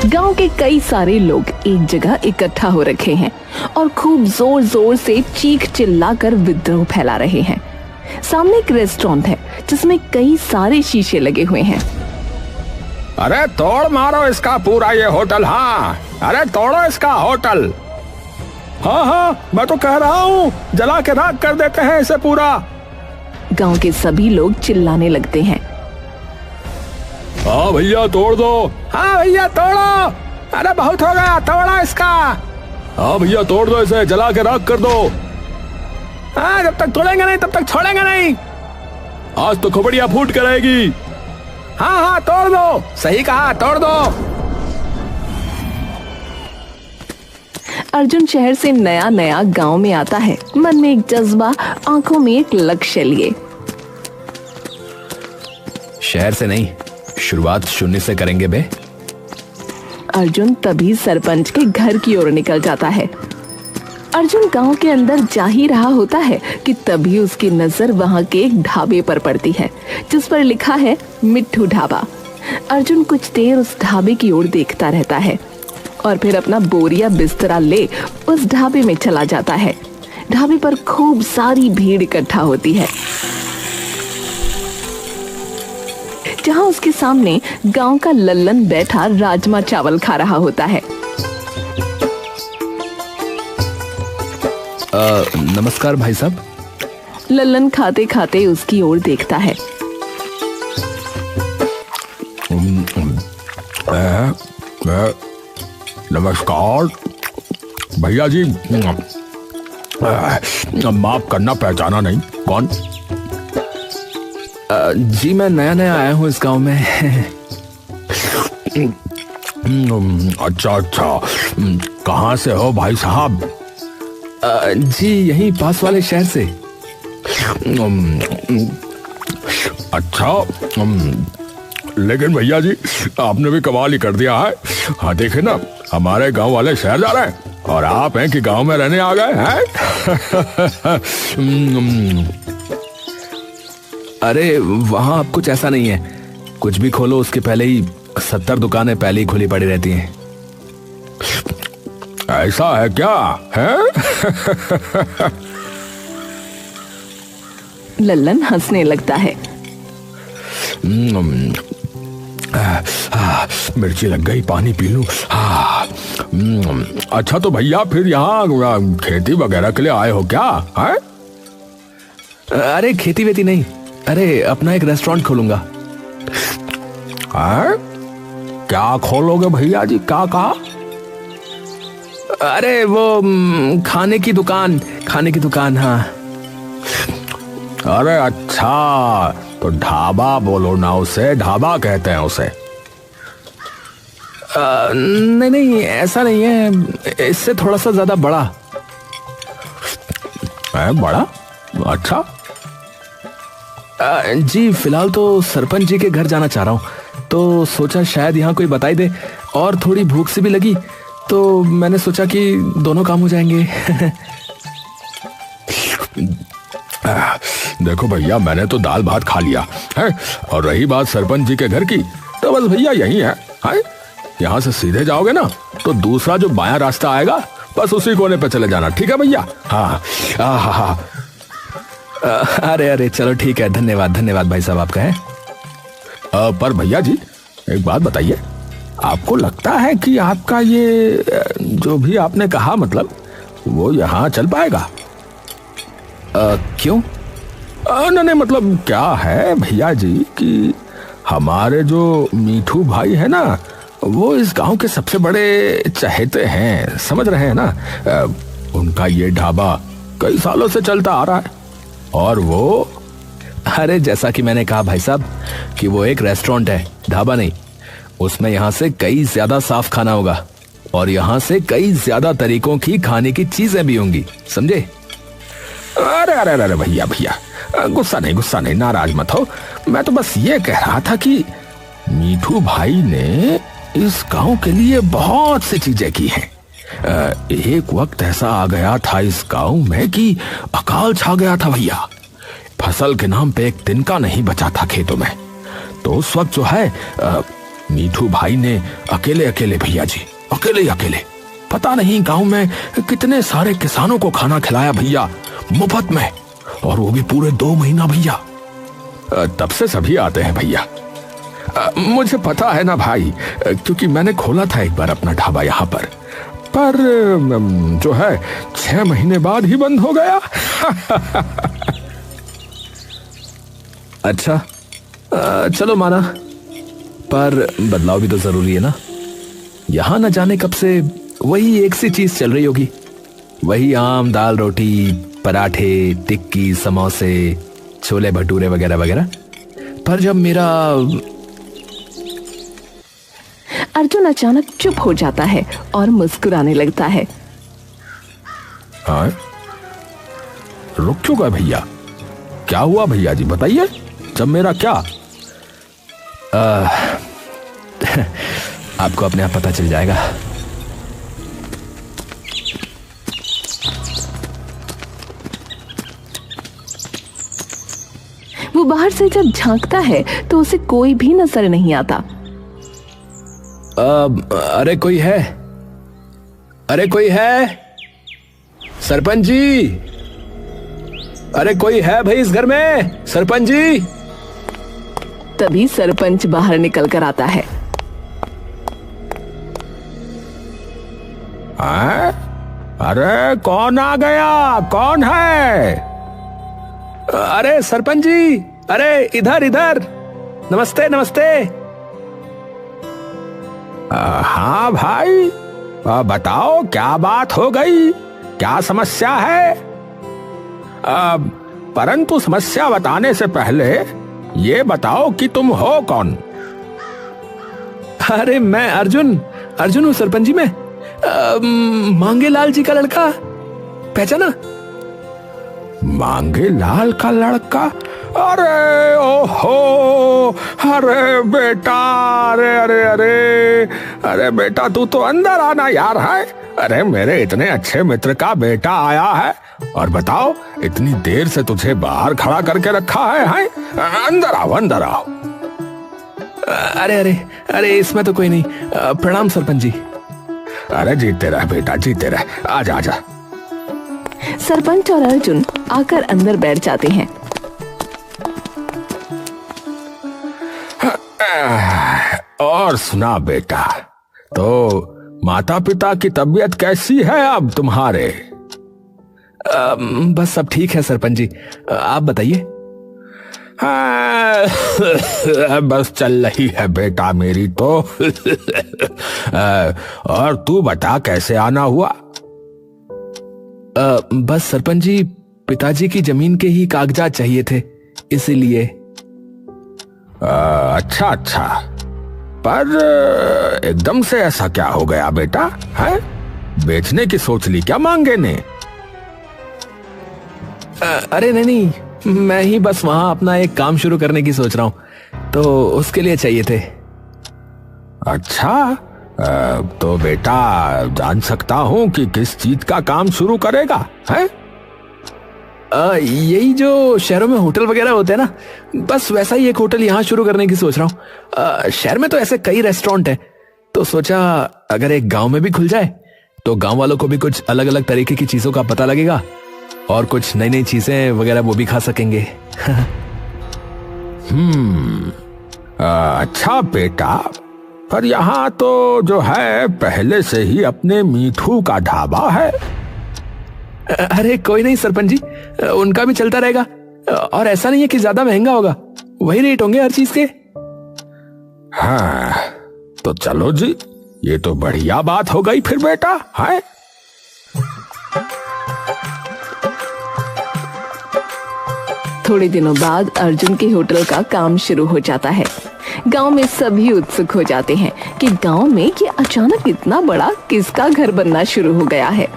गांव के कई सारे लोग एक जगह इकट्ठा हो रखे हैं और खूब जोर जोर से चीख चिल्लाकर विद्रोह फैला रहे हैं। सामने एक रेस्टोरेंट है जिसमें कई सारे शीशे लगे हुए हैं। अरे तोड़ मारो इसका पूरा ये होटल। हाँ, अरे तोड़ो इसका होटल। हाँ हाँ, मैं तो कह रहा हूँ जला के राख कर देते हैं इसे पूरा। गांव के सभी लोग चिल्लाने लगते हैं। हाँ भैया तोड़ दो। हाँ भैया तोड़ो। अरे बहुत हो गया, तोड़ो इसका। हाँ भैया तोड़ दो इसे, जला के राख कर दो। हाँ, जब तक तोड़ेंगे नहीं तब तक छोड़ेंगे नहीं। आज तो खोपड़ियाँ फूट कर आएगी। हाँ हाँ तोड़ दो, सही कहा, तोड़ दो। अर्जुन शहर से नया नया गांव में आता है, मन में एक जज्बा, आंखों में एक लक्ष्य लिए। शहर से नहीं, शुरुआत शून्य से करेंगे बे। अर्जुन तभी सरपंच के घर की ओर निकल जाता है। अर्जुन गांव के अंदर जा ही रहा होता है कि तभी उसकी नजर वहां के एक ढाबे पर पड़ती है जिस पर लिखा है मिट्ठू ढाबा। अर्जुन कुछ देर उस ढाबे की ओर देखता रहता है और फिर अपना बोरिया बिस्तरा ले उस ढाबे में चला जाता है। ढाबे पर खूब सारी भीड़ इकट्ठा होती है जहां उसके सामने गांव का लल्लन बैठा राजमा चावल खा रहा होता है। नमस्कार भाई साहब। लल्लन खाते खाते उसकी ओर देखता है। नमस्कार भैया जी, माफ करना पहचाना नहीं, कौन? जी मैं नया नया आया हूँ इस गांव में। अच्छा अच्छा, कहाँ से हो भाई साहब? जी यहीं पास वाले शहर से। अच्छा, लेकिन भैया जी आपने भी कमाल ही कर दिया है। हाँ देखे ना, हमारे गांव वाले शहर जा रहे हैं और आप हैं कि गांव में रहने आ गए हैं। अरे वहाँ अब कुछ ऐसा नहीं है, कुछ भी खोलो उसके पहले ही 70 दुकानें पहले ही खुली पड़ी रहती हैं। ऐसा है क्या है? लल्लन हंसने लगता है। मिर्ची लग गई, पानी पी लूं। अच्छा तो भैया फिर यहाँ खेती वगैरह के लिए आए हो क्या है? अरे खेती वेती नहीं, अरे अपना एक रेस्टोरेंट खोलूंगा। क्या खोलोगे भैया जी, क्या कहा? अरे वो खाने की दुकान। हाँ। अरे अच्छा, तो ढाबा बोलो ना उसे, ढाबा कहते हैं उसे। नहीं ऐसा नहीं है, इससे थोड़ा सा ज्यादा बड़ा है। बड़ा? अच्छा। जी फिलहाल तो सरपंच जी के घर जाना चाह रहा हूँ, तो सोचा शायद यहाँ कोई बताई दे, और थोड़ी भूख से भी लगी तो मैंने सोचा कि दोनों काम हो जाएंगे। देखो भैया, मैंने तो दाल भात खा लिया है, और रही बात सरपंच जी के घर की, तो बस भैया यही है। यहाँ से सीधे जाओगे ना तो दूसरा जो बायां रास्ता आएगा, बस उसी कोने पे चले जाना, ठीक है भैया? हाँ हाँ। अरे चलो ठीक है, धन्यवाद भाई साहब आपका है। पर भैया जी एक बात बताइए, आपको लगता है कि आपका ये जो भी आपने कहा, मतलब वो यहाँ चल पाएगा? क्यों? नहीं मतलब क्या है भैया जी कि हमारे जो मीठू भाई है ना, वो इस गांव के सबसे बड़े चहेते हैं, समझ रहे हैं ना? उनका ये ढाबा कई सालों से चलता आ रहा है, और वो अरे जैसा कि मैंने कहा भाई साहब कि वो एक रेस्टोरेंट है, ढाबा नहीं। उसमें यहाँ से कई ज्यादा साफ खाना होगा और यहाँ से कई ज्यादा तरीकों की खाने की चीजें भी होंगी, समझे? अरे भैया गुस्सा नहीं, नाराज मत हो। मैं तो बस ये कह रहा था कि मीठू भाई ने इस गांव के लिए बहुत सी चीजें की हैं। एक वक्त ऐसा आ गया था इस गांव में कि अकाल छा गया था भैया। फसल के नाम पे एक तिनका नहीं बचा था खेतों में। तो उस वक्त जो है मीठू भाई ने अकेले अकेले, भैया जी अकेले अकेले, पता नहीं गांव में कितने सारे किसानों को खाना खिलाया भैया, मुफ्त में, और वो भी पूरे 2 महीना भैया। तब से सभी आते हैं भैया। मुझे पता है ना भाई, क्योंकि मैंने खोला था एक बार अपना ढाबा यहाँ पर जो है 6 महीने बाद ही बंद हो गया। अच्छा, चलो माना, पर बदलाव भी तो जरूरी है ना। यहां न जाने कब से वही एक सी चीज चल रही होगी, वही आम दाल रोटी, पराठे, टिक्की, समोसे, छोले भटूरे वगैरह वगैरह। पर जब मेरा अर्जुन अचानक चुप हो जाता है और मुस्कुराने लगता है। हाँ? रुक क्यों गए भैया? क्या हुआ भैया जी, बताइए। जब मेरा क्या? आपको अपने आप पता चल जाएगा। वो बाहर से जब झांकता है तो उसे कोई भी नजर नहीं आता। अरे कोई है? अरे कोई है? सरपंच जी, अरे कोई है भाई इस घर में? सरपंच जी। तभी सरपंच बाहर निकल कर आता है। अरे कौन आ गया? कौन है? अरे सरपंच जी, अरे इधर इधर, नमस्ते नमस्ते। हाँ भाई, बताओ क्या बात हो गई, क्या समस्या है? परंतु समस्या बताने से पहले ये बताओ कि तुम हो कौन? अरे मैं अर्जुन हूँ सरपंच जी। मैं मांगेलाल जी का लड़का, पहचाना? मांगेलाल का लड़का? अरे ओहो, अरे बेटा, अरे अरे अरे अरे बेटा, तू तो अंदर आना यार है। अरे मेरे इतने अच्छे मित्र का बेटा आया है, और बताओ इतनी देर से तुझे बाहर खड़ा करके रखा है? अंदर आओ, अंदर आओ। अरे अरे अरे इसमें तो कोई नहीं। प्रणाम सरपंच जी। अरे जीते रह बेटा, जीते रह, आजा आजा। सरपंच और अर्जुन आकर अंदर बैठ जाते हैं। और सुना बेटा, तो माता पिता की तबीयत कैसी है अब तुम्हारे? बस सब ठीक है सरपंच जी, आप बताइए। बस चल रही है बेटा मेरी तो। और तू बता कैसे आना हुआ? बस सरपंच जी, पिताजी की जमीन के ही कागजात चाहिए थे, इसीलिए। अच्छा अच्छा, पर एकदम से ऐसा क्या हो गया बेटा? है बेचने की सोच ली क्या मांगे ने? अरे नहीं, मैं ही बस वहां अपना एक काम शुरू करने की सोच रहा हूं, तो उसके लिए चाहिए थे। अच्छा, तो बेटा जान सकता हूं कि किस चीज का काम शुरू करेगा? है यही जो शहरों में होटल वगैरह होते हैं ना, बस वैसा ही एक होटल यहाँ शुरू करने की सोच रहा हूँ। शहर में तो ऐसे कई रेस्टोरेंट हैं, तो सोचा अगर एक गांव में भी खुल जाए तो गांव वालों को भी कुछ अलग अलग तरीके की चीजों का पता लगेगा, और कुछ नई नई चीजें वगैरह वो भी खा सकेंगे। अच्छा बेटा, पर यहाँ तो जो है पहले से ही अपने मीठू का ढाबा है। अरे कोई नहीं सरपंच जी, उनका भी चलता रहेगा, और ऐसा नहीं है कि ज्यादा महंगा होगा, वही रेट होंगे हर चीज के। हाँ तो चलो जी, ये तो बढ़िया बात हो गई फिर बेटा। है थोड़े दिनों बाद अर्जुन के होटल का काम शुरू हो जाता है। गांव में सभी उत्सुक हो जाते हैं कि गांव में ये अचानक इतना बड़ा किसका घर बनना शुरू हो गया है।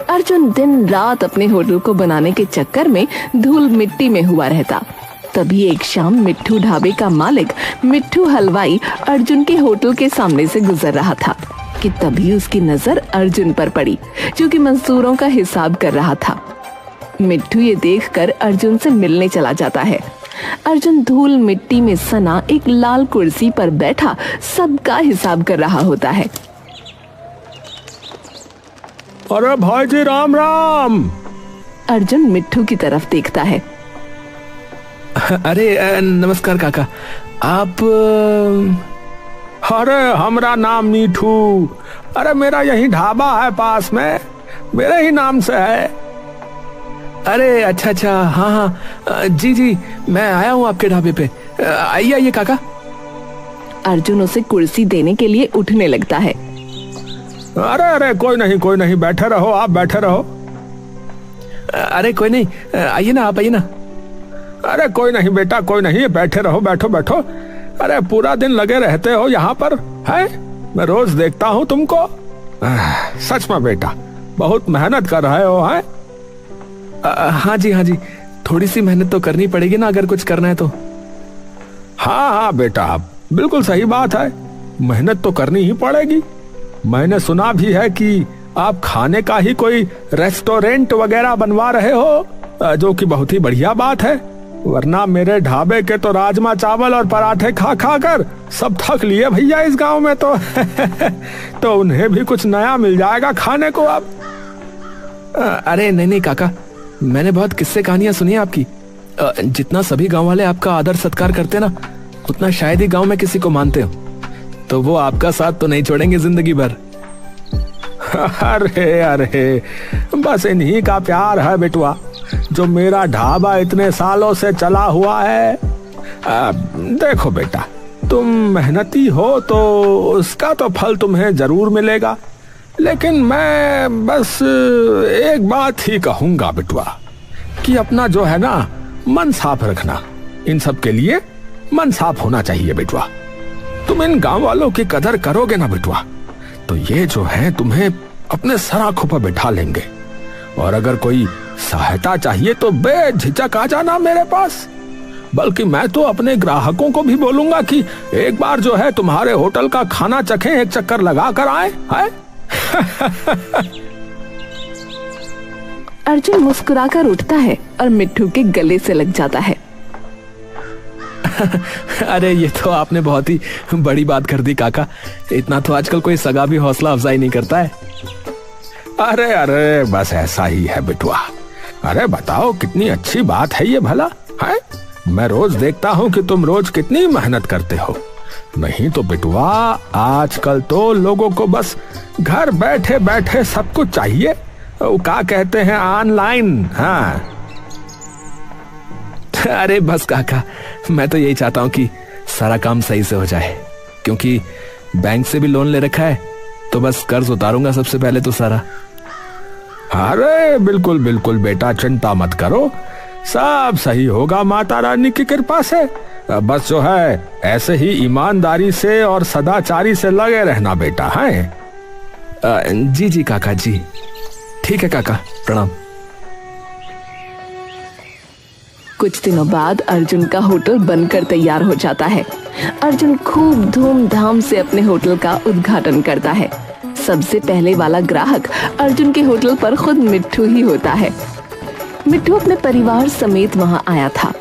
अर्जुन दिन रात अपने होटल को बनाने के चक्कर में धूल मिट्टी में हुआ रहता। तभी एक शाम मिट्ठू ढाबे का मालिक मिट्ठू हलवाई अर्जुन के होटल के सामने से गुजर रहा था कि तभी उसकी नजर अर्जुन पर पड़ी, जो कि मजदूरों का हिसाब कर रहा था। मिट्ठू ये देखकर अर्जुन से मिलने चला जाता है। अर्जुन धूल मिट्टी में सना एक लाल कुर्सी पर बैठा सबका हिसाब कर रहा होता है। अरे भाई जी राम राम। अर्जुन मिट्ठू की तरफ देखता है। अरे नमस्कार काका, आप? अरे हमरा नाम मीठू। अरे मेरा यही ढाबा है पास में, मेरे ही नाम से है। अरे अच्छा, हाँ, जी जी, मैं आया हूँ आपके ढाबे पे। आइए आइए काका। अर्जुन उसे कुर्सी देने के लिए उठने लगता है। अरे कोई नहीं, बैठे रहो, आप बैठे रहो। अरे कोई नहीं, आइए ना, आप आइए ना। अरे कोई नहीं बेटा, कोई नहीं, बैठे रहो, बैठो। अरे पूरा दिन लगे रहते हो यहाँ पर, है? मैं रोज देखता हूँ तुमको। सच में बेटा बहुत मेहनत कर रहे हो, है? हाँ जी, थोड़ी सी मेहनत तो करनी पड़ेगी ना अगर कुछ करना है तो। हाँ बेटा, बिल्कुल सही बात है, मेहनत तो करनी ही पड़ेगी। मैंने सुना भी है कि आप खाने का ही कोई रेस्टोरेंट वगैरह बनवा रहे हो, जो कि बहुत ही बढ़िया बात है। वरना मेरे ढाबे के तो राजमा चावल और पराठे खा कर सब थक लिए भैया इस गांव में तो तो उन्हें भी कुछ नया मिल जाएगा खाने को अब। अरे नहीं काका, मैंने बहुत किस्से कहानियां सुनी है आपकी। जितना सभी गांव वाले आपका आदर सत्कार करते ना, उतना शायद ही गांव में किसी को मानते हो। तो वो आपका साथ तो नहीं छोड़ेंगे जिंदगी भर। अरे बस इन्हीं का प्यार है बेटुआ, जो मेरा ढाबा इतने सालों से चला हुआ है। देखो बेटा, तुम मेहनती हो तो उसका तो फल तुम्हें जरूर मिलेगा, लेकिन मैं बस एक बात ही कहूंगा बेटुआ कि अपना जो है ना मन साफ रखना। इन सब के लिए मन साफ होना चाहिए बेटुआ। तुम इन गांव वालों की कदर करोगे ना बेटुआ, तो ये जो है तुम्हें अपने सर आंखों पर बैठा लेंगे। और अगर कोई सहायता चाहिए तो बेझिझक आ जाना मेरे पास। बल्कि मैं तो अपने ग्राहकों को भी बोलूंगा कि एक बार जो है तुम्हारे होटल का खाना चखें, एक चक्कर लगा कर आए, है? अर्जुन मुस्कुराकर उठता है और मिट्ठू के गले से लग जाता है। अरे ये तो आपने बहुत ही बड़ी बात कर दी काका, इतना तो आजकल कोई सगा भी हौसला अफजाई नहीं करता है। अरे बस ऐसा ही है बेटुआ। अरे बताओ कितनी अच्छी बात है ये भला, है? मैं रोज देखता हूँ कि तुम रोज कितनी मेहनत करते हो। नहीं तो बेटुआ आजकल तो लोगों को बस घर बैठे बैठे सब कुछ चाहिए, वो क्या कहते हैं ऑनलाइन। हाँ अरे बस काका, मैं तो यही चाहता हूँ कि सारा काम सही से हो जाए, क्योंकि बैंक से भी लोन ले रखा है, तो बस कर्ज उतारूंगा सबसे पहले तो सारा। अरे बिल्कुल बेटा, चिंता मत करो, सब सही होगा माता रानी की कृपा से। बस जो है ऐसे ही ईमानदारी से और सदाचारी से लगे रहना बेटा, है? जी काका जी, ठीक है काका, प्रणाम। कुछ दिनों बाद अर्जुन का होटल बनकर तैयार हो जाता है। अर्जुन खूब धूमधाम से अपने होटल का उद्घाटन करता है। सबसे पहले वाला ग्राहक अर्जुन के होटल पर खुद मिट्ठू ही होता है। मिट्ठू अपने परिवार समेत वहां आया था।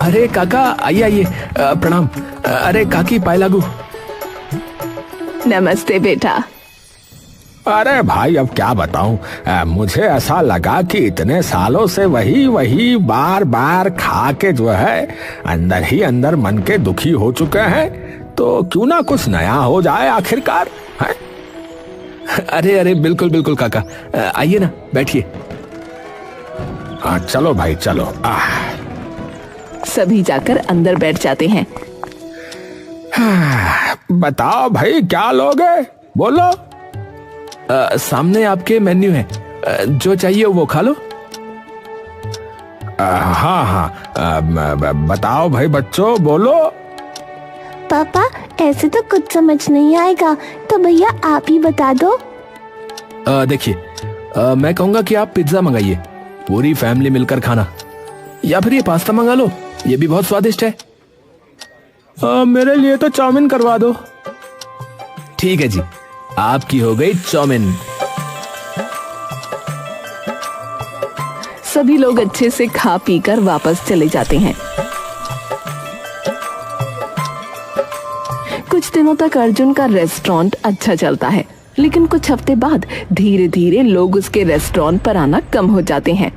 अरे काका आइए, प्रणाम। अरे काकी पाए लागू। नमस्ते बेटा। अरे भाई अब क्या बताऊं, मुझे ऐसा लगा कि इतने सालों से वही बार बार खा के जो है अंदर ही अंदर मन के दुखी हो चुके हैं, तो क्यों ना कुछ नया हो जाए आखिरकार, है? अरे बिल्कुल काका, आइए ना, बैठिए। हाँ चलो भाई चलो। सभी जाकर अंदर बैठ जाते हैं। बताओ भाई क्या लोगे, बोलो। सामने आपके मेन्यू है, जो चाहिए वो खा लो। हाँ बताओ भाई बच्चों, बोलो। पापा ऐसे तो कुछ समझ नहीं आएगा, तो भैया आप ही बता दो। देखिए, मैं कहूँगा कि आप पिज्जा मंगाइए, पूरी फैमिली मिलकर खाना, या फिर ये पास्ता मंगा लो, ये भी बहुत स्वादिष्ट है। मेरे लिए तो चाउमीन करवा दो। ठीक है जी, आपकी हो गई चाउमीन। सभी लोग अच्छे से खा पी कर वापस चले जाते हैं। कुछ दिनों तक अर्जुन का रेस्टोरेंट अच्छा चलता है, लेकिन कुछ हफ्ते बाद धीरे धीरे लोग उसके रेस्टोरेंट पर आना कम हो जाते हैं।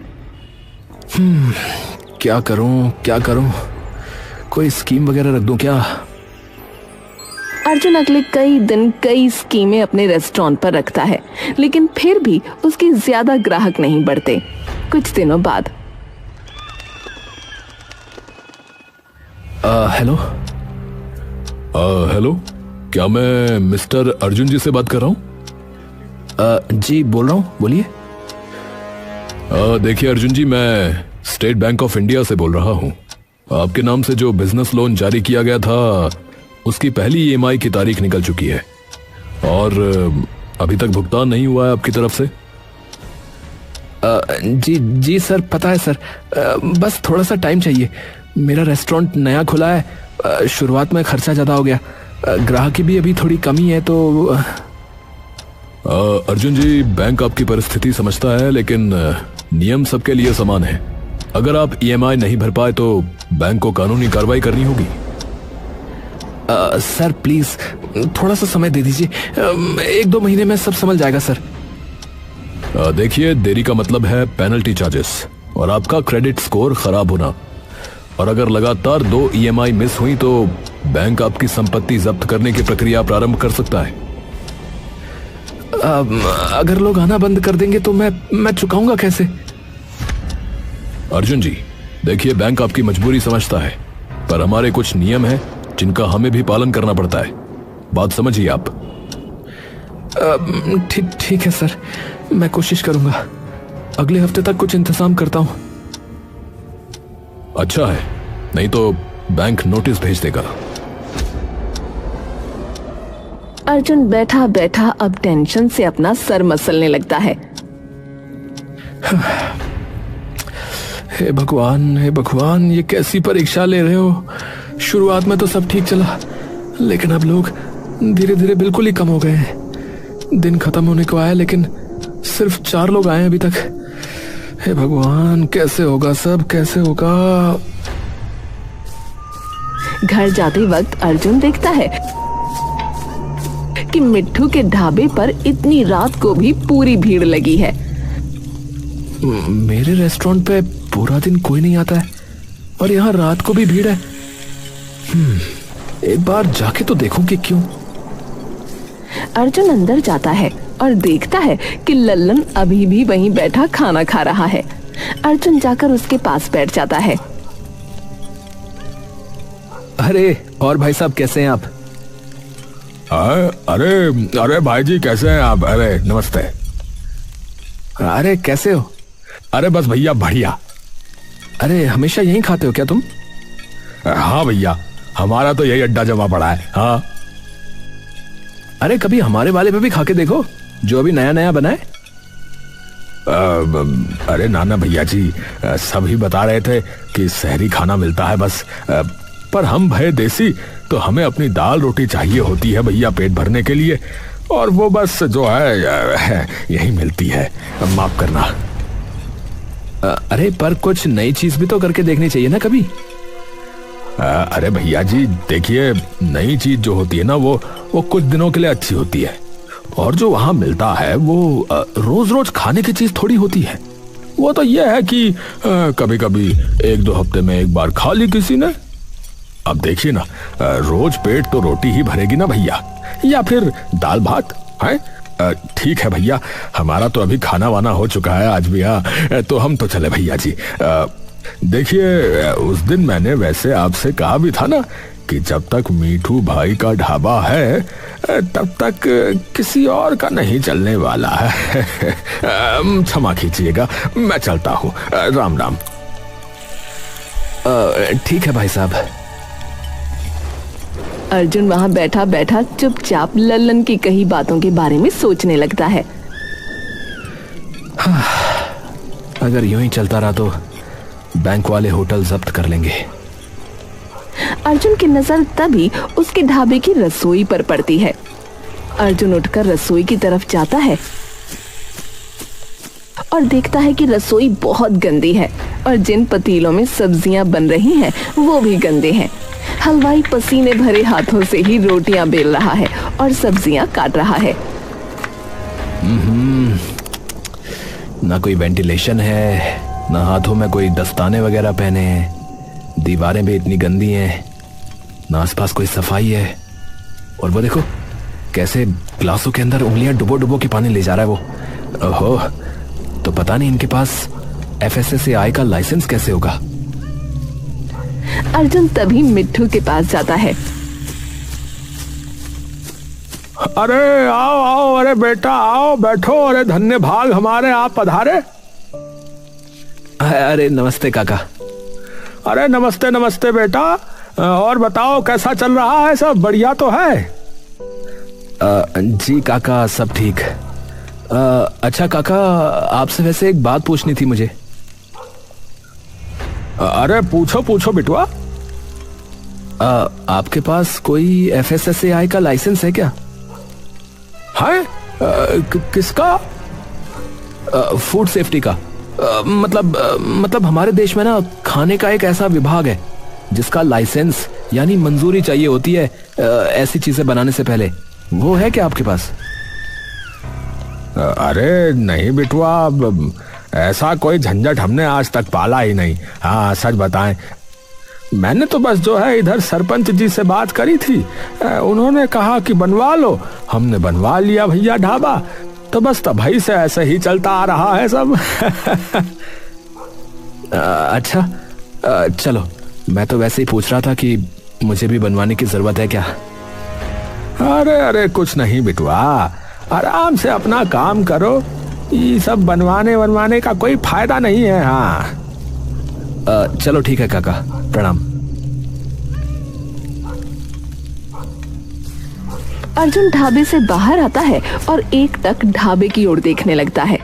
क्या करूं? कोई स्कीम वगैरह रख दूं क्या? अर्जुन अगले कई दिन कई स्कीमें अपने रेस्टोरेंट पर रखता है, लेकिन फिर भी उसके ज्यादा ग्राहक नहीं बढ़ते। कुछ दिनों बाद हेलो, क्या मैं मिस्टर अर्जुन जी से बात कर रहा हूं? जी बोल रहा हूं, बोलिए। देखिए अर्जुन जी, मैं स्टेट बैंक ऑफ इंडिया से बोल रहा हूं। आपके नाम से जो बिजनेस लोन जारी किया गया था उसकी पहली EMI की तारीख निकल चुकी है और अभी तक भुगतान नहीं हुआ है आपकी तरफ से। जी सर, पता है सर, बस थोड़ा सा टाइम चाहिए। मेरा रेस्टोरेंट नया खुला है, शुरुआत में खर्चा ज्यादा हो गया, ग्राहक की भी अभी थोड़ी कमी है तो। अर्जुन जी, बैंक आपकी परिस्थिति समझता है, लेकिन नियम सबके लिए समान है। अगर आप EMI नहीं भर पाए तो बैंक को कानूनी कार्रवाई करनी होगी। सर प्लीज थोड़ा सा समय दे दीजिए, 1-2 महीने में सब संभल जाएगा सर। देखिए, देरी का मतलब है पेनल्टी चार्जेस और आपका क्रेडिट स्कोर खराब होना। और अगर लगातार 2 EMI मिस हुई तो बैंक आपकी संपत्ति जब्त करने की प्रक्रिया प्रारंभ कर सकता है। अगर लोग आना बंद कर देंगे तो मैं चुकाऊंगा कैसे? अर्जुन जी, देखिए, बैंक आपकी मजबूरी समझता है, पर हमारे कुछ नियम हैं जिनका हमें भी पालन करना पड़ता है। बात समझिए आप। ठीक है सर, मैं कोशिश करूंगा। अगले हफ्ते तक कुछ इंतजाम करता हूं। अच्छा है, नहीं तो बैंक नोटिस भेज देगा। अर्जुन बैठा बैठा अब टेंशन से अपना सर मसलने लगता है। हे भगवान, ये कैसी परीक्षा ले रहे हो? शुरुआत में तो सब ठीक चला, लेकिन अब लोग धीरे धीरे बिल्कुल ही कम हो गए हैं। दिन खत्म होने को आया, लेकिन सिर्फ 4 लोग आए अभी तक। हे भगवान, कैसे होगा सब, कैसे होगा? घर जाते वक्त अर्जुन देखता है कि मिट्ठू के ढाबे पर इतनी रात को भी पूरी भीड़ लगी है। मेरे रेस्टोरेंट पे पूरा दिन कोई नहीं आता है और यहाँ रात को भी भीड़ है। एक बार जाके तो देखूं कि क्यों। अर्जुन अंदर जाता है और देखता है कि लल्लन अभी भी वहीं बैठा खाना खा रहा है। अर्जुन जाकर उसके पास बैठ जाता है। अरे और भाई साहब, कैसे हैं आप? अरे भाई जी, कैसे हैं आप? अरे नमस्ते। अरे कैसे हो? अरे बस भैया बढ़िया। अरे हमेशा यहीं खाते हो क्या तुम? हाँ भैया, हमारा तो यही अड्डा जमा पड़ा है। हाँ। अरे कभी हमारे वाले पे भी खा के देखो, जो अभी नया नया बना है। अरे नाना भैया जी, सभी बता रहे थे कि शहरी खाना मिलता है बस, पर हम भय देसी, तो हमें अपनी दाल रोटी चाहिए होती है भैया पेट भरने के लिए, और वो बस जो है यही मिलती है। माफ करना। अरे पर कुछ नई चीज भी तो करके देखनी चाहिए ना कभी। अरे भैया जी, देखिए, नई चीज जो होती है ना वो कुछ दिनों के लिए अच्छी होती है, और जो वहां मिलता है वो रोज रोज खाने की चीज थोड़ी होती है। वो तो ये है कि कभी कभी 1-2 हफ्ते में एक बार खा ली किसी ने। अब देखिए ना, रोज पेट तो रोटी ही भरेगी ना भैया, या फिर दाल भात है। ठीक है भैया, हमारा तो अभी खाना वाना हो चुका है आज भी। हाँ, तो हम तो चले भैया जी। देखिए, उस दिन मैंने वैसे आपसे कहा भी था ना कि जब तक मीठू भाई का ढाबा है तब तक किसी और का नहीं चलने वाला है। क्षमा कीजिएगा, मैं चलता हूँ। राम राम। ठीक है भाई साहब। अर्जुन वहां बैठा बैठा चुपचाप लल्लन की कही बातों के बारे में सोचने लगता है। अगर यूं ही चलता रहा तो बैंक वाले होटल जब्त कर लेंगे। अर्जुन की नजर तभी उसके ढाबे की रसोई पर पड़ती है। अर्जुन उठकर रसोई की तरफ जाता है और देखता है कि रसोई बहुत गंदी है और जिन पतीलों में सब्जियां बन रही हैं वो भी गंदे हैं। हलवाई पसीने भरे हाथों से ही रोटियां बेल रहा है और सब्जियां काट रहा है। ना कोई वेंटिलेशन है, ना हाथों में कोई दस्ताने वगैरह पहने हैं, दीवारें भी इतनी गंदी हैं, ना आसपास कोई सफाई है। और वो देखो कैसे ग्लासों के अंदर उंगलियां डुबो डुबो के पानी ले जा रहा है वो। ओहो, तो पता नहीं इनके पास FSSAI का लाइसेंस कैसे होगा। अर्जुन तभी मिट्ठू के पास जाता है। अरे आओ आओ, अरे बेटा आओ, बैठो, अरे धन्य भाग हमारे, आप पधारे। अरे नमस्ते काका। अरे नमस्ते नमस्ते बेटा, और बताओ कैसा चल रहा है, सब बढ़िया तो है? जी काका सब ठीक। अच्छा काका, आपसे वैसे एक बात पूछनी थी मुझे। अरे पूछो पूछो बिटुआ। आपके पास कोई FSSAI का लाइसेंस है क्या? है? किसका? फूड सेफ्टी का। मतलब हमारे देश में ना खाने का एक ऐसा विभाग है जिसका लाइसेंस यानी मंजूरी चाहिए होती है ऐसी चीजें बनाने से पहले। वो है क्या आपके पास? अरे नहीं बिटुआ, ऐसा कोई झंझट हमने आज तक पाला ही नहीं। हाँ सच बताएं, मैंने तो बस जो है इधर सरपंच जी से बात करी थी, उन्होंने कहा कि बनवा लो, हमने बनवा लिया भैया ढाबा, तो बस तभी से ऐसे ही चलता आ रहा है सब। अच्छा चलो, मैं तो वैसे ही पूछ रहा था कि मुझे भी बनवाने की जरूरत है क्या? अरे अरे कुछ नहीं बिटुआ, आराम से अपना काम करो, ये सब बनवाने का कोई फायदा नहीं है। हाँ चलो ठीक है काका, प्रणाम। अर्जुन ढाबे से बाहर आता है और एकटक ढाबे की ओर देखने लगता है।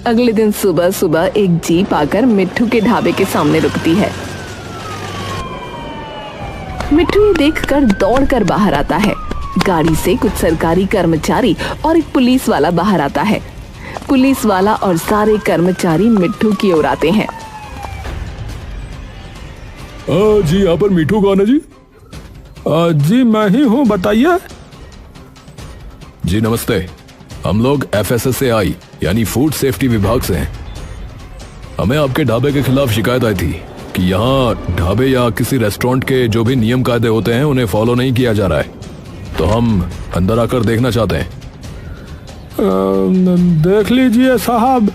अगले दिन सुबह सुबह एक जीप आकर मिट्ठू के ढाबे के सामने रुकती है। मिट्ठू ये देखकर दौड़कर बाहर आता है। गाड़ी से कुछ सरकारी कर्मचारी और एक पुलिस वाला बाहर आता है। पुलिस वाला और सारे कर्मचारी मिट्ठू की ओर आते हैं। जी यहाँ पर मिट्ठू कौन है जी? जी मैं ही हूँ, बताइए। जी नमस्ते, हम लोग FSSAI यानी फूड सेफ्टी विभाग से हैं। हमें आपके ढाबे के खिलाफ शिकायत आई थी कि यहाँ ढाबे या किसी रेस्टोरेंट के जो भी नियम कायदे होते हैं उन्हें फॉलो नहीं किया जा रहा है, तो हम अंदर आकर देखना चाहते हैं। देख लीजिए साहब,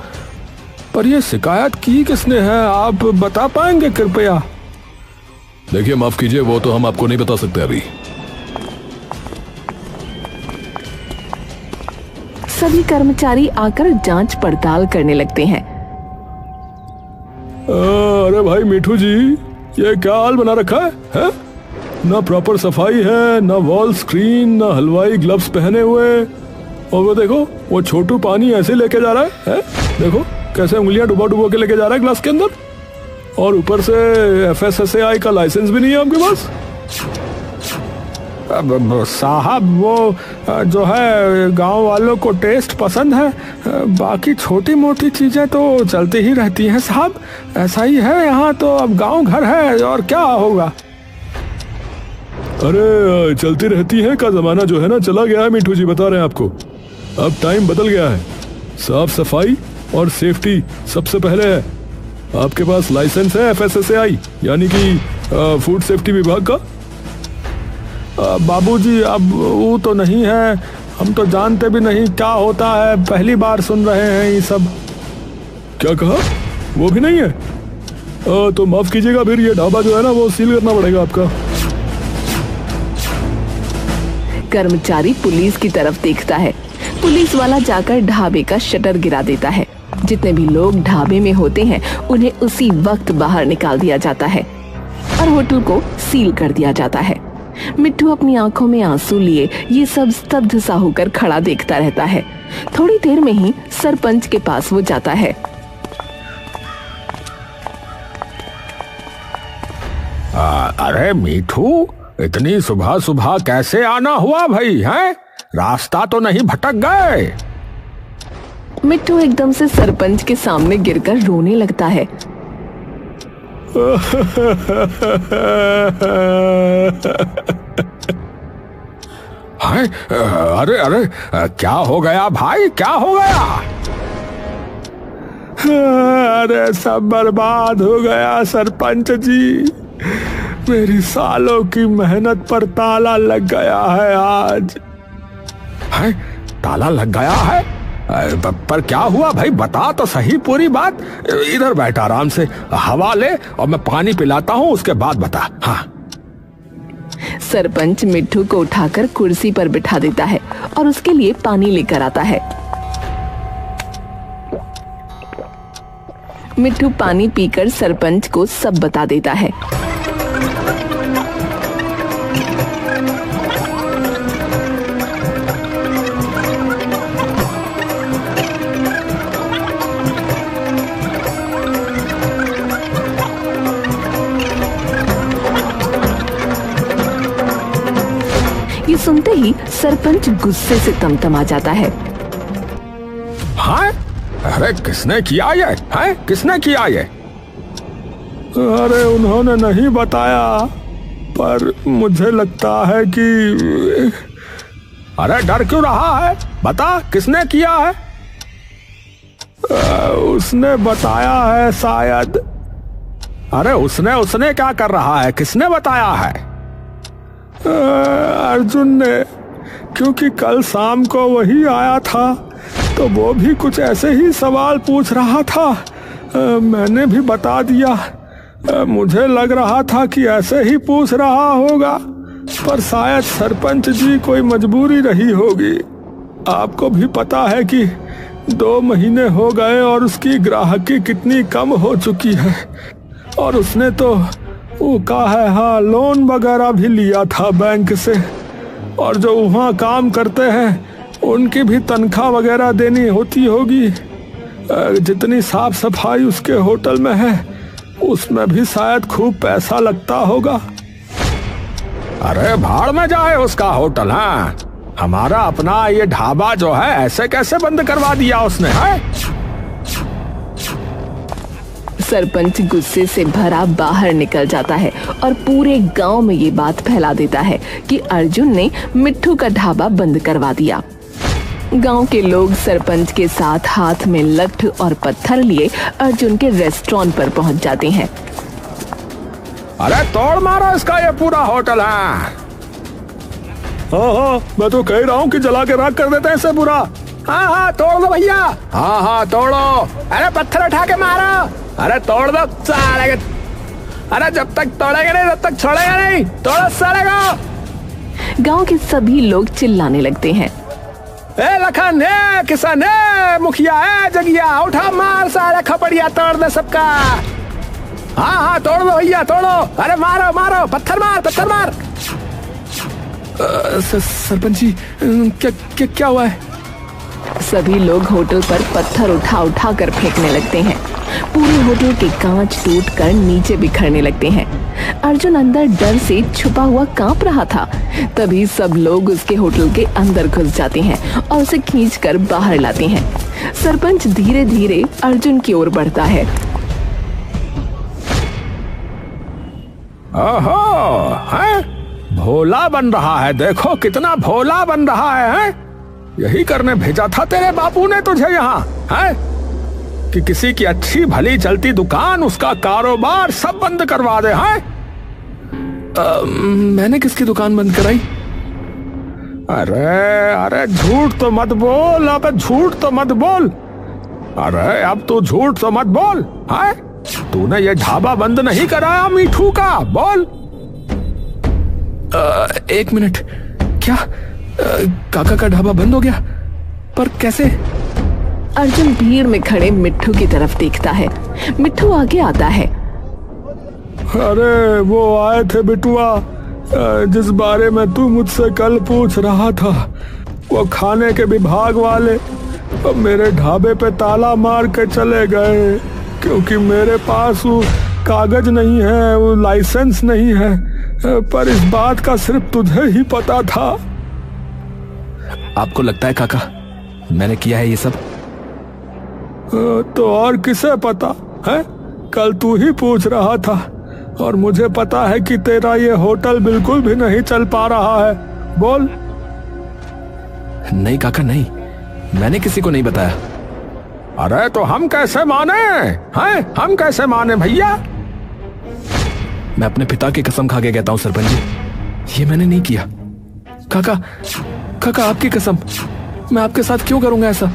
पर ये शिकायत की किसने है, आप बता पाएंगे कृपया? देखिए माफ कीजिए, वो तो हम आपको नहीं बता सकते अभी। सभी कर्मचारी आकर जांच पड़ताल करने लगते हैं। अरे भाई मिठू जी, ये क्या हाल बना रखा है? ना प्रॉपर सफाई है, ना वॉल स्क्रीन, ना हलवाई ग्लव्स पहने हुए, और वो देखो वो छोटू पानी ऐसे लेके जा रहा है? देखो कैसे उंगलियां डुबो डुबो के लेके जा रहा है ग्लास के अंदर, और ऊपर से FSSAI का लाइसेंस भी नहीं है आपके पास। साहब वो जो है गांव वालों को टेस्ट पसंद है, बाकी छोटी मोटी चीजें तो चलती ही रहती हैं साहब, ऐसा ही है यहाँ तो, अब गांव घर है और क्या होगा। अरे चलती रहती है का जमाना जो है ना चला गया है मिठू जी, बता रहे हैं आपको। अब टाइम बदल गया है, साफ सफाई और सेफ्टी सबसे पहले है। आपके पास लाइसेंस है FSSAI यानी कि फूड सेफ्टी विभाग का? बाबूजी अब वो तो नहीं है, हम तो जानते भी नहीं क्या होता है, पहली बार सुन रहे हैं ये सब। क्या कहा? वो भी नहीं है? तो माफ कीजिएगा, फिर ये ढाबा जो है ना वो सील करना पड़ेगा आपका। कर्मचारी पुलिस की तरफ देखता है। पुलिस वाला जाकर ढाबे का शटर गिरा देता है। जितने भी लोग ढाबे में होते हैं उन्हें उसी वक्त बाहर निकाल दिया जाता है और होटल को सील कर दिया जाता है। मिट्ठू अपनी आंखों में आंसू लिए ये सब स्तब्ध सा होकर खड़ा देखता रहता है। थोड़ी देर में ही सरपंच के पास वो जाता है। अरे मिठू, इतनी सुबह सुबह कैसे आना हुआ भाई? हैं, रास्ता तो नहीं भटक गए? मिट्ठू एकदम से सरपंच के सामने गिरकर रोने लगता है। हाय, अरे अरे, क्या हो गया भाई, क्या हो गया? अरे सब बर्बाद हो गया सरपंच जी। मेरी सालों की मेहनत पर ताला लग गया है आज। है? ताला लग गया है? पर क्या हुआ भाई, बता तो सही पूरी बात। इधर बैठ आराम से, हवा ले और मैं पानी पिलाता हूँ, उसके बाद बता। हाँ। सरपंच मिट्ठू को उठाकर कुर्सी पर बिठा देता है और उसके लिए पानी लेकर आता है। मिट्ठू पानी पीकर सरपंच को सब बता देता है। ये सुनते ही सरपंच गुस्से से तमतमा जाता है। हाँ? अरे किसने किया ये? है? किसने किया ये? अरे उन्होंने नहीं बताया, पर मुझे लगता है कि... अरे डर क्यों रहा है, बता किसने किया है? उसने बताया है शायद। अरे उसने क्या कर रहा है, किसने बताया है? अर्जुन ने, क्योंकि कल शाम को वही आया था तो वो भी कुछ ऐसे ही सवाल पूछ रहा था। मैंने भी बता दिया। मुझे लग रहा था कि ऐसे ही पूछ रहा होगा, पर शायद सरपंच जी कोई मजबूरी रही होगी। आपको भी पता है कि 2 महीने हो गए और उसकी ग्राहकी कितनी कम हो चुकी है। और उसने तो वो कहा है, हाँ, लोन वगैरह भी लिया था बैंक से। और जो वहाँ काम करते हैं उनकी भी तनख्वाह वगैरह देनी होती होगी। जितनी साफ सफाई उसके होटल में है उसमें भी शायद खूब पैसा लगता होगा। अरे भाड़ में जाए उसका होटल। हाँ, हमारा अपना ये ढाबा जो है ऐसे कैसे बंद करवा दिया उसने? है? सरपंच गुस्से से भरा बाहर निकल जाता है और पूरे गांव में ये बात फैला देता है कि अर्जुन ने मिट्ठू का ढाबा बंद करवा दिया। गांव के लोग सरपंच के साथ हाथ में लठ और पत्थर लिए अर्जुन के रेस्टोरेंट पर पहुंच जाते हैं। अरे तोड़ मारो इसका ये पूरा होटल है। हाँ, मैं तो कह रहा हूँ कि जला के राख कर देते हैं इसे पूरा। हाँ तोड़ दो भैया। हाँ तोड़ो। अरे पत्थर उठा के मारो। अरे तोड़ दो साले। अरे जब तक तोड़ेगा नहीं तब तक छोड़ेगा नहीं। तोड़ो साले को। गांव के सभी लोग चिल्लाने लगते हैं। ए लखन, ए किसान, ए मुखिया, ए जगिया, उठा मार सारे खपड़िया तोड़ दे सबका। हाँ तोड़ दो भैया, तोड़ो। अरे मारो मारो, पत्थर मार। सरपंच जी, क्या हुआ है? सभी लोग होटल पर पत्थर उठा कर फेंकने लगते हैं। पूरे होटल के कांच टूटकर नीचे बिखरने लगते हैं। अर्जुन अंदर डर से छुपा हुआ कांप रहा था। तभी सब लोग उसके होटल के अंदर घुस जाते हैं और उसे खींचकर बाहर लाते हैं। सरपंच धीरे धीरे अर्जुन की ओर बढ़ता है। ओहो, है? भोला बन रहा है, देखो कितना भोला बन रहा है? यही करने भेजा था तेरे बापू ने तुझे यहाँ, है? कि किसी की अच्छी भली चलती दुकान, उसका कारोबार सब बंद करवा दे। हैं? मैंने किसकी दुकान बंद कराई? अरे झूठ तो मत बोल, अब झूठ तो मत बोल। अरे अब तू झूठ तो मत बोल। है? तूने ये ढाबा बंद नहीं कराया मिठू का, बोल। 1 मिनट, क्या काका का ढाबा बंद हो गया? पर कैसे? अर्जुन भीड़ में खड़े मिट्ठू की तरफ देखता है। मिट्ठू आगे आता है। अरे वो आए थे बिटुआ, जिस बारे में तू मुझसे कल पूछ रहा था। वो खाने के विभाग वाले मेरे ढाबे पे ताला मार के चले गए, क्योंकि मेरे पास वो कागज नहीं है, वो लाइसेंस नहीं है। पर इस बात का सिर्फ तुझे ही पता था। आपको लगता है काका मैंने किया है ये सब? तो और किसे पता है? कल तू ही पूछ रहा था और मुझे पता है कि तेरा ये होटल बिल्कुल भी नहीं चल पा रहा है। बोल। नहीं काका नहीं, मैंने किसी को नहीं बताया। अरे तो हम कैसे माने हैं? हम कैसे माने भैया? मैं अपने पिता की कसम खा के कहता हूँ सरपंच जी, ये मैंने नहीं किया। काका काका आपकी कसम, मैं आपके साथ क्यों करूंगा ऐसा?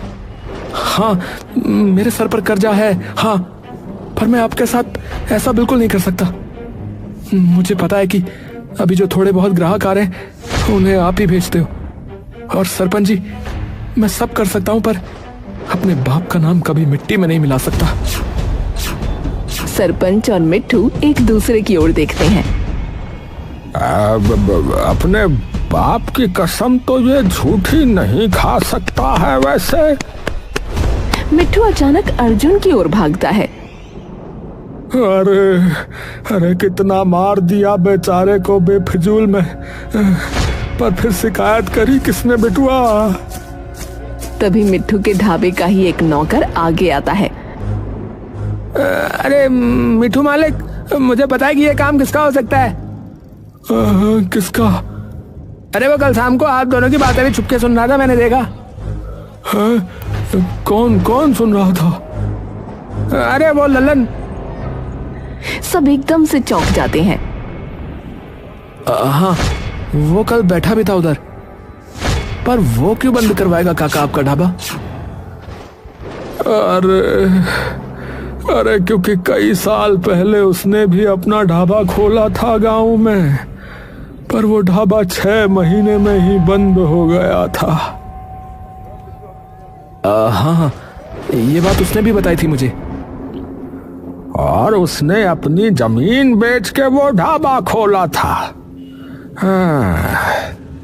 हाँ मेरे सर पर कर्जा है, हाँ, पर मैं आपके साथ ऐसा बिल्कुल नहीं कर सकता। मुझे पता है कि अभी जो थोड़े बहुत ग्राहक आ रहे हैं उन्हें आप ही भेजते हो। और सरपंच जी, मैं सब कर सकता हूं पर अपने बाप का नाम कभी मिट्टी में नहीं मिला सकता। सरपंच और मिट्ठू एक दूसरे की ओर देखते हैं। अपने बाप की कसम तो ये झूठी नहीं खा सकता है वैसे। मिट्ठू अचानक अर्जुन की ओर भागता है। अरे अरे कितना मार दिया बेचारे को बेफिजूल में, पर फिर शिकायत करी किसने बिटुआ? तभी मिट्ठू के ढाबे का ही एक नौकर आगे आता है। अरे मिट्ठू मालिक, मुझे पता है कि ये काम किसका हो सकता है। किसका? अरे वो कल शाम को आप दोनों की बातें भी छुपके सुन रहा था, मैंने देखा। कौन कौन सुन रहा था? अरे वो लल्लन। सब एकदम से चौंक जाते हैं। हाँ वो कल बैठा भी था उधर, पर वो क्यों बंद करवाएगा काका आपका ढाबा? अरे क्योंकि कई साल पहले उसने भी अपना ढाबा खोला था गांव में, पर वो ढाबा 6 महीने में ही बंद हो गया था। हाँ ये बात उसने भी बताई थी मुझे। और उसने अपनी जमीन बेच के वो ढाबा खोला था।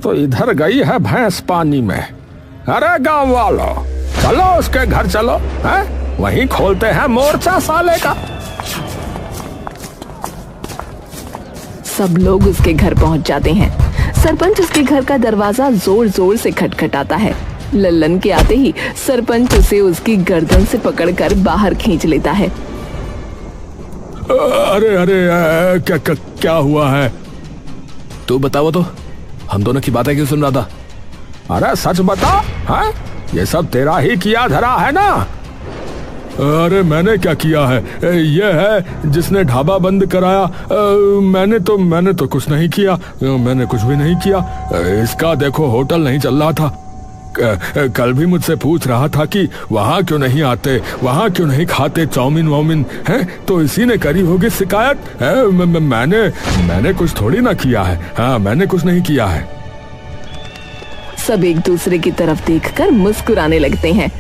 तो इधर गई है भैंस पानी में। अरे गांव वालों, चलो उसके घर चलो, वहीं खोलते हैं मोर्चा साले का। सब लोग उसके घर पहुंच जाते हैं। सरपंच उसके घर का दरवाजा जोर जोर से खटखटाता है। लल्लन के आते ही सरपंच उसे उसकी गर्दन से पकड़कर बाहर खींच लेता है। अरे क्या हुआ है? तू बताओ तो, हम दोनों की बातें क्यों सुन रहा था? अरे सच बता, ये सब तेरा ही किया धरा है ना? अरे मैंने क्या किया है? ये है जिसने ढाबा बंद कराया। मैंने तो कुछ नहीं किया, मैंने कुछ भी नहीं किया। इसका देखो होटल नहीं चल रहा था। कल भी मुझसे पूछ रहा था कि वहाँ क्यों नहीं आते, वहाँ क्यों नहीं खाते चाउमीन वाउमीन, है तो इसी ने करी होगी शिकायत। मैंने कुछ थोड़ी ना किया है। हाँ मैंने कुछ नहीं किया है। सब एक दूसरे की तरफ देखकर मुस्कुराने लगते हैं।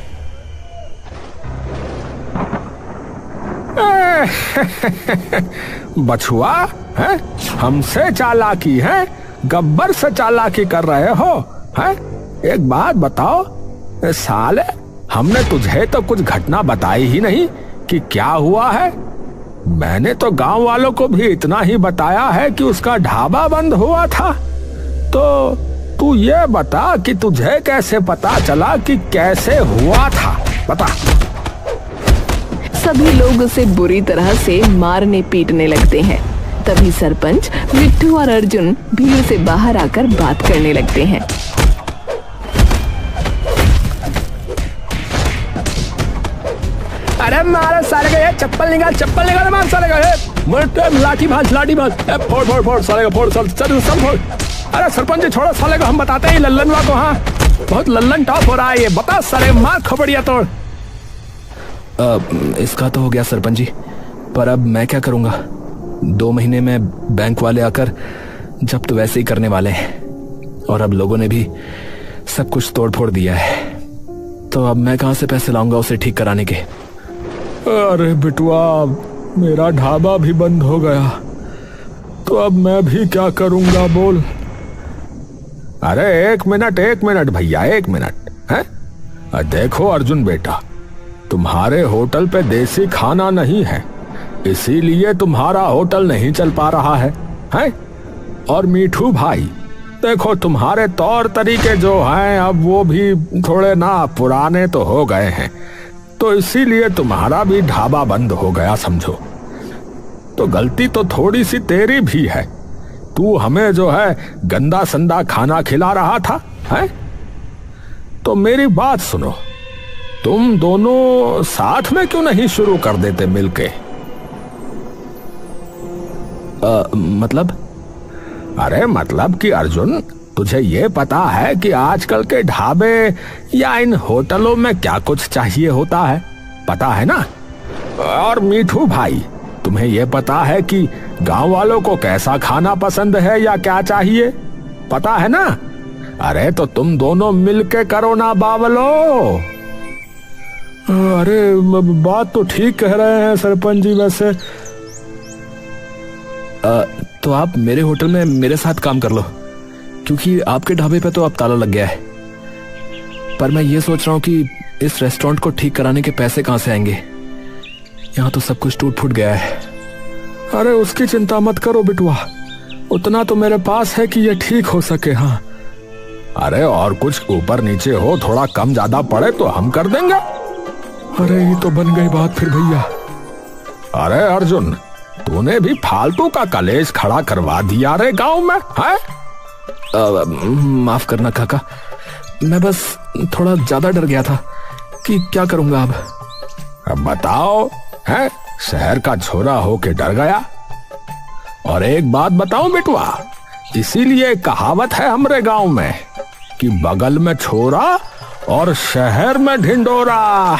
बछुआ, है हमसे चालाकी है, गब्बर से चालाकी कर रहे हो, है? एक बात बताओ साले, हमने तुझे तो कुछ घटना बताई ही नहीं कि क्या हुआ है। मैंने तो गांव वालों को भी इतना ही बताया है कि उसका ढाबा बंद हुआ था। तो तू ये बता कि तुझे कैसे पता चला कि कैसे हुआ था, बता। सभी लोग उसे बुरी तरह से मारने पीटने लगते हैं। तभी सरपंच, मिट्ठू और अर्जुन भीड़ से बाहर आकर बात करने लगते हैं। अरे मारे साले का, ये चप्पल निकाल मार साले का, लाठी भाज फोड़ साले का, फोड़ सब फोड़। अरे सरपंच जी छोड़ो साले को, हम बताते हैं लल्लनवा को। हाँ बहुत लल्लन टॉप हो रहा है ये, बता साले मार खबड़िया तोड़। इसका तो हो गया सरपंच जी, पर अब मैं क्या करूंगा? 2 महीने में बैंक वाले आकर जब्त वैसे ही करने वाले हैं और अब लोगों ने भी सब कुछ तोड़ फोड़ दिया है। तो अब मैं कहां से पैसे लाऊंगा उसे ठीक कराने के? अरे बिटुआ, मेरा ढाबा भी बंद हो गया, तो अब मैं भी क्या करूंगा बोल। अरे एक मिनट भैया, 1 मिनट है। देखो अर्जुन बेटा, तुम्हारे होटल पे देसी खाना नहीं है, इसीलिए तुम्हारा होटल नहीं चल पा रहा है? और मीठू भाई, देखो तुम्हारे तौर तरीके जो हैं अब वो भी थोड़े ना पुराने तो हो गए हैं। तो इसीलिए तुम्हारा भी ढाबा बंद हो गया समझो। तो गलती तो थोड़ी सी तेरी भी है। तू हमें जो है गंदा संदा खाना खिला रहा था, है? तो मेरी बात सुनो, तुम दोनों साथ में क्यों नहीं शुरू कर देते मिलके? मतलब? अरे मतलब कि अर्जुन, तुझे ये पता है कि आजकल के ढाबे या इन होटलों में क्या कुछ चाहिए होता है, पता है ना? और मीठू भाई, तुम्हें ये पता है कि गांव वालों को कैसा खाना पसंद है या क्या चाहिए, पता है ना? अरे तो तुम दोनों मिलके करो ना बावलो। अरे बात तो ठीक कह रहे हैं सरपंच जी। वैसे तो आप मेरे होटल में मेरे साथ काम कर लो, क्योंकि आपके ढाबे पे तो अब ताला लग गया है। पर मैं ये सोच रहा हूँ कि इस रेस्टोरेंट को ठीक कराने के पैसे कहाँ से आएंगे? यहाँ तो सब कुछ टूट फूट गया है। अरे उसकी चिंता मत करो बिटुआ, उतना तो मेरे पास है कि ये ठीक हो सके। हाँ, अरे और कुछ ऊपर नीचे हो, थोड़ा कम ज्यादा पड़े तो हम कर देंगे। अरे ये तो बन गई बात फिर भैया। अरे अर्जुन, तूने भी फालतू का कलेश खड़ा करवा दिया रे गांव में, है? माफ करना काका, मैं बस थोड़ा ज्यादा डर गया था कि क्या करूंगा अब। बताओ, है? शहर का छोरा होके डर गया? और एक बात बताऊं बेटुआ, इसीलिए कहावत है हमरे गांव में कि बगल में छोरा और शहर में ढिंडोरा।